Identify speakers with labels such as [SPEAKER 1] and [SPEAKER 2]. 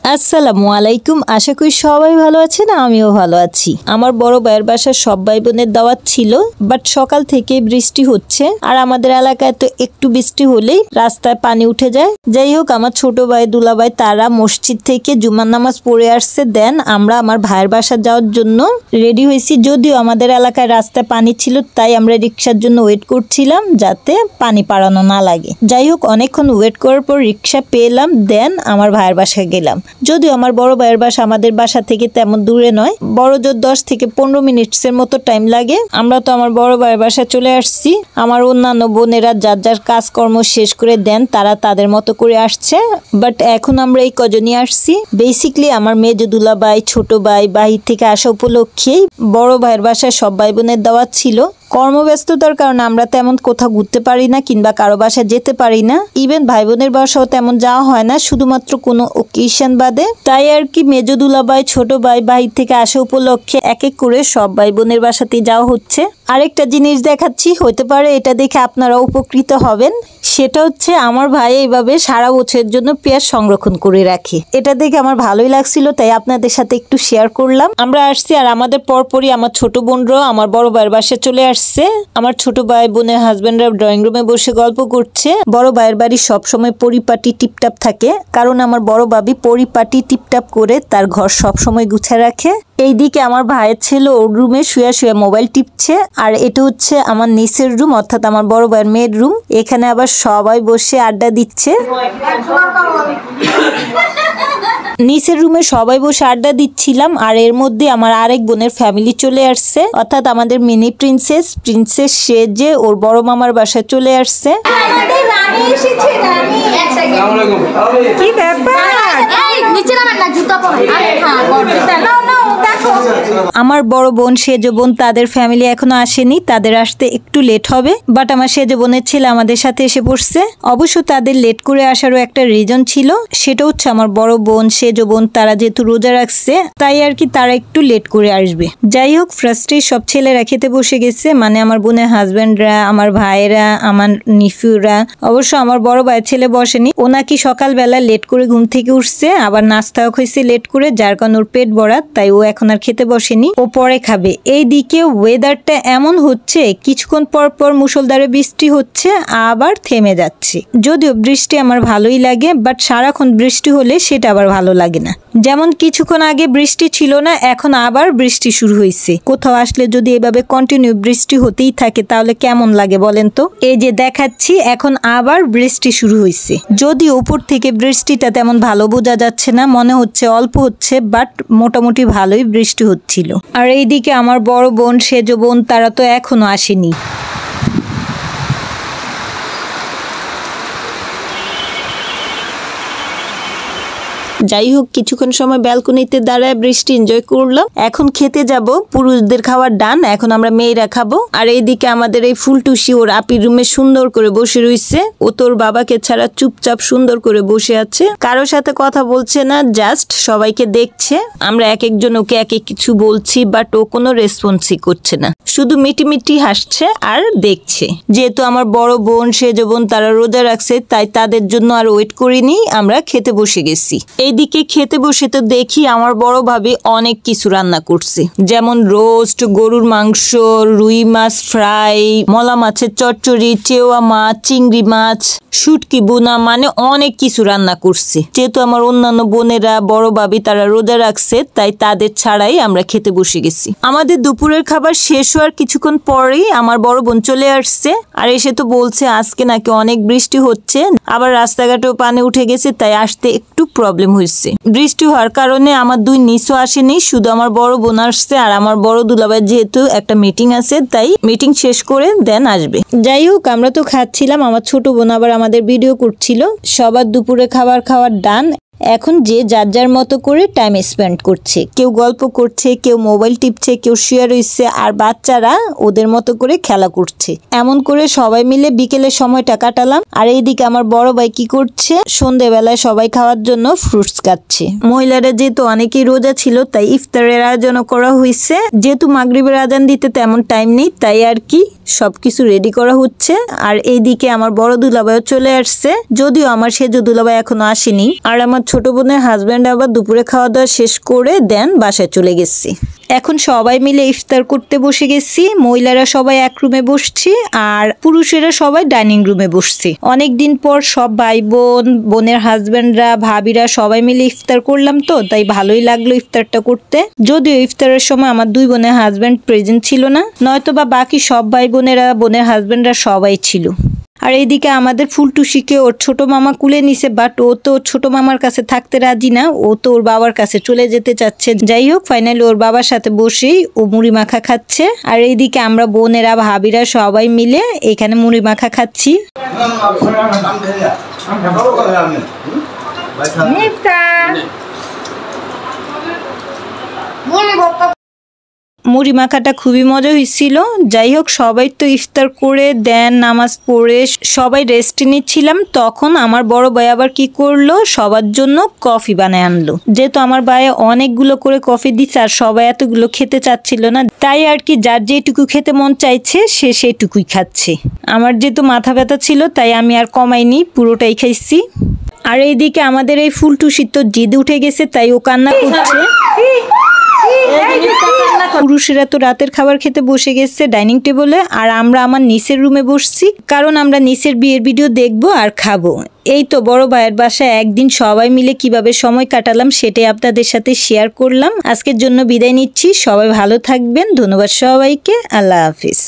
[SPEAKER 1] আসসালামু আলাইকুম। আশা করি সবাই ভালো আছেন, আমিও ভালো আছি। আমার বড় ভাইয়ের বাসার সব ভাই বোনের দাওয়াত ছিল, বাট সকাল থেকে বৃষ্টি হচ্ছে আর আমাদের এলাকায় তো একটু বৃষ্টি হলেই রাস্তায় পানি উঠে যায়। যাই হোক, আমার ছোট ভাই দুলাভাই তারা মসজিদ থেকে জুমার নামাজ পড়ে আসছে, দেন আমরা আমার ভাইয়ের বাসা যাওয়ার জন্য রেডি হয়েছি। যদিও আমাদের এলাকায় রাস্তায় পানি ছিল, তাই আমরা রিক্সার জন্য ওয়েট করছিলাম যাতে পানি পাড়ানো না লাগে। যাই হোক, অনেকক্ষণ ওয়েট করার পর রিক্সা পেলাম, দেন আমার ভাইয়ের বাসায় গেলাম। যদিও আমার বড় ভাইয়ের বাসা আমাদের বাসা থেকে তেমন দূরে নয়, বড় জোর 10 থেকে 15 মিনিটের মতো টাইম লাগে। আমরা তো আমার বড় ভাইয়ের বাসায় চলে আসছি। আমার অন্যান্য বোনেরা যার যার কাজকর্ম শেষ করে দেন, তারা তাদের মতো করে আসছে, বাট এখন আমরা এই কজনই আসছি। বেসিকলি আমার মেজো দুলাভাই, ছোট ভাই বাহির থেকে আসা উপলক্ষেই বড় ভাইয়ের বাসায় সব ভাই বোনের দাওয়াত ছিল। কর্মব্যস্ততার কারণে আমরা তেমন কোথাও ঘুরতে পারি না কিংবা কারো বাসায় যেতে পারি না। ইভেন ভাই বোনের বাসাও তেমন যাওয়া হয় না, শুধুমাত্র কোনো ওকেশন বাদে। তাই আর কি মেজো দুলাভাই, ছোট ভাই বাহির থেকে আসা উপলক্ষে এক এক করে সব ভাই বোনের বাসাতে যাওয়া হচ্ছে। আরেকটা জিনিস দেখাচ্ছি, হতে পারে এটা দেখে আপনারা উপকৃত হবেন। সেটা হচ্ছে আমার ভাই এইভাবে সারা বছরের জন্য পেঁয়াজ সংরক্ষণ করে রাখে। এটা দেখে আমার ভালোই লাগছিল, তাই আপনাদের সাথে একটু শেয়ার করলাম। আমরা আসছি আর আমাদের পরপরই আমার ছোট বোনরাও আমার বড় ভাইয়ের বাসায় চলে আসছে। আমার ছোট ভাই বোনের হাজবেন্ডরা ড্রয়িং রুমে বসে গল্প করছে। বড় ভাইয়ের বাড়ি সবসময় পরিপাটি টিপটাপ থাকে, কারণ আমার বড় ভাবি পরিপাটি টিপটাপ করে তার ঘর সবসময় গুছিয়ে রাখে। এইদিকে আমার ভাইয়ের ছেলে ওর রুমে শুয়ে শুয়ে মোবাইল টিপছে, আর এটা হচ্ছে আমার নিচের রুম, অর্থাৎ আমার বড় ভাইয়ের মেয়ের রুম। এখানে আবার সবাই বসে আড্ডা দিচ্ছে। নিচের রুমে সবাই বসে আড্ডা দিচ্ছিলাম, আর এর মধ্যে আমার আরেক বোনের ফ্যামিলি চলে আসছে, অর্থাৎ আমাদের মিনি প্রিন্সেস সেজে ওর বড় মামার বাসায় চলে আসছে। কি ব্যাপার? আমার বড় বোন সেজ বোন তাদের ফ্যামিলি এখনো আসেনি, তাদের আসতে একটু লেট হবে, বাট আমার সেজ বোনের ছেলে আমাদের সাথে এসে পড়ছে। অবশ্য তাদের লেট করে আসারও একটা রিজন ছিল, সেটা হচ্ছে আমার বড় বোন সেজ বোন তারা যেহেতু রোজা রাখছে, তাই আর কি তারা একটু লেট করে আসবে। যাই হোক, ফার্স্টে সব ছেলেরা খেতে বসে গেছে, মানে আমার বোনের হাজবেন্ডরা, আমার ভাইয়েরা, আমার নিফিউরা। অবশ্য আমার বড় ভাইয়ের ছেলে বসেনি, ও নাকি সকালবেলা লেট করে ঘুম থেকে উঠছে, আবার নাস্তাও খাইছে লেট করে, যার কারণে ওর পেট ভরা, তাই ও এখন আর খেতে বসেনি, ও পরে খাবে। এইদিকে ওয়েদারটা এমন হচ্ছে, কিছুক্ষণ পর পর মুষলধারে বৃষ্টি হচ্ছে, আবার থেমে যাচ্ছে। যদিও বৃষ্টি আমার ভালোই লাগে, বাট সারাক্ষণ বৃষ্টি হলে সেটা আবার ভালো লাগে না। যেমন কিছুক্ষণ আগে বৃষ্টি ছিল না, এখন আবার বৃষ্টি শুরু হয়েছে। কোথাও আসলে যদি এভাবে কন্টিনিউ বৃষ্টি হতেই থাকে তাহলে কেমন লাগে বলেন তো? এই যে দেখাচ্ছি, এখন আবার বৃষ্টি শুরু হয়েছে। যদি উপর থেকে বৃষ্টিটা তেমন ভালো বোঝা যাচ্ছে না, মনে হচ্ছে অল্প হচ্ছে, বাট মোটামুটি ভালোই বৃষ্টি হচ্ছিল। আর এইদিকে আমার বড় বোন সেজ বোন তারা তো এখনো আসেনি। যাই হোক, কিছুক্ষণ সময় ব্যালকনিতে দাঁড়ায় বৃষ্টি এনজয় করলাম। এখন খেতে যাব, পুরুষদের খাওয়ার ডান, এখন আমরা মেয়েরা খাবো। আর এইদিকে আমাদের এই ফুলটুসি ওর আপির রুমে সুন্দর করে বসে রইছে। ও তোর বাবাকে ছাড়া চুপচাপ সুন্দর করে বসে আছে, কারোর সাথে কথা বলছে না, জাস্ট সবাইকে দেখছে। আমরা এক একজন ওকে এক এক কিছু বলছি, বাট ও কোনো রেসপন্সই করছে না, শুধু মিটি মিটি হাসছে আর দেখছে। যেহেতু আমার বড় বোন সেজ বোন তারা রোজা রাখছে, তাই তাদের জন্য আর ওয়েট করিনি, আমরা খেতে বসে গেছি। এইদিকে খেতে বসে তো দেখি আমার বড় ভাবি অনেক কিছু রান্না করছে, যেমন রোস্ট, গরুর মাংস, রুই মাছ ফ্রাই, মলা মাছের চচ্চড়ি, চেওয়া মাছ, চিংড়ি মাছ, শুটকি বোনা, মানে অনেক কিছু রান্না করছে। যেহেতু আমার অন্যান্য বোনেরা, বড় ভাবি তারা রোজা রাখছে, তাই তাদের ছাড়াই আমরা খেতে বসে গেছি। আমাদের দুপুরের খাবার শেষ হওয়ার কিছুক্ষণ পরেই আমার বড় বোন চলে আসছে, আর এসে তো বলছে আজকে নাকি অনেক বৃষ্টি হচ্ছে, আবার রাস্তাঘাটেও পানি উঠে গেছে, তাই আসতে একটু প্রবলেম হয়েছে। বৃষ্টি হওয়ার কারণে আমার দুই নিচও আসেনি, শুধু আমার বড় বোন আসছে, আর আমার বড় দুলাভাই যেহেতু একটা মিটিং আছে, তাই মিটিং শেষ করে দেন আসবে। যাই হোক, আমরা তো খাচ্ছিলাম, আমার ছোট বোন আবার আমাদের ভিডিও করছিল। সবার দুপুরে খাওয়ার ডান। এখন যে যার যার মতো করে টাইম স্পেন্ড করছে, কেউ গল্প করছে, কেউ মোবাইল টিপছে, কেউ শুয়ে রয়েছে, আর বাচ্চারা ওদের মতো করে খেলা করছে। এমন করে সবাই মিলে বিকেলের সময়টা কাটালাম। আর এইদিকে আমার বড় ভাই কি করছে, সন্ধ্যেবেলায় সবাই খাওয়ার জন্য ফ্রুটস কাটছে। মহিলারা যেহেতু অনেকেই রোজা ছিল, তাই ইফতারের আয়োজন করা হয়েছে। যেহেতু মাগরিবের আজান দিতে তেমন টাইম নেই, তাই আর কি সবকিছু রেডি করা হচ্ছে। আর এইদিকে আমার বড় দুলাভাইও চলে আসছে, যদিও আমার সেজ দুলাভাই এখনো আসেনি। আর আমার ছোট বোনের হাজব্যান্ড আবার দুপুরে খাওয়া দাওয়া শেষ করে দেন বাসায় চলে গেছি। এখন সবাই মিলে ইফতার করতে বসে গেছি। মহিলারা সবাই এক রুমে বসছি আর পুরুষেরা সবাই ডাইনিং রুমে বসছি। অনেকদিন পর সব ভাই বোন, বোনের হাজব্যান্ডরা, ভাবিরা সবাই মিলে ইফতার করলাম, তো তাই ভালোই লাগলো ইফতারটা করতে। যদিও ইফতারের সময় আমার দুই বোনের হাজব্যান্ড প্রেজেন্ট ছিল না, নয়তো বা বাকি সব ভাই বোনেরা, বোনের হাজব্যান্ডরা সবাই ছিল। আর এইদিকে আমাদের ফুলটুসিকে ওর ছোট মামা কুলে নিছে, বাট ও তো ছোট মামার কাছে থাকতে রাজি না, ও তো ওর বাবার কাছে চলে যেতে চাচ্ছে। যাই হোক, ফাইনালি ওর বাবার সাথে বসেই ও মুড়ি মাখা খাচ্ছে। আর এইদিকে আমরা বোনেরা, ভাবিরা সবাই মিলে এখানে মুড়ি মাখা খাচ্ছি। মুড়ি মাখাটা খুবই মজা হয়েছিল। যাই হোক, সবাই তো ইফতার করে দেন, নামাজ পড়ে সবাই রেস্ট নিচ্ছিলাম। তখন আমার বড় ভাই আবার কি করলো, সবার জন্য কফি বানায় আনলো। যেহেতু আমার ভাই অনেকগুলো করে কফি দিচ্ছে আর সবাই এতগুলো খেতে চাচ্ছিল না, তাই আর কি যার যেটুকু খেতে মন চাইছে সে সেইটুকুই খাচ্ছে। আমার যেহেতু মাথা ব্যথা ছিল তাই আমি আর কমাইনি, পুরোটাই খাইছি। আর এইদিকে আমাদের এই ফুলটুসির তো জিদ উঠে গেছে, তাই ও কান্না করছে। পুরুষেরা তো রাতের খাবার খেতে বসে গেছে ডাইনিং টেবলে, আর আমরা আমার নিচের রুমে বসছি, কারণ আমরা নিচের বিয়ের ভিডিও দেখবো আর খাবো। এই তো বড় ভাইয়ের বাসায় একদিন সবাই মিলে কিভাবে সময় কাটালাম সেটাই আপনাদের সাথে শেয়ার করলাম। আজকের জন্য বিদায় নিচ্ছি, সবাই ভালো থাকবেন। ধন্যবাদ সবাইকে, আল্লাহ হাফিজ।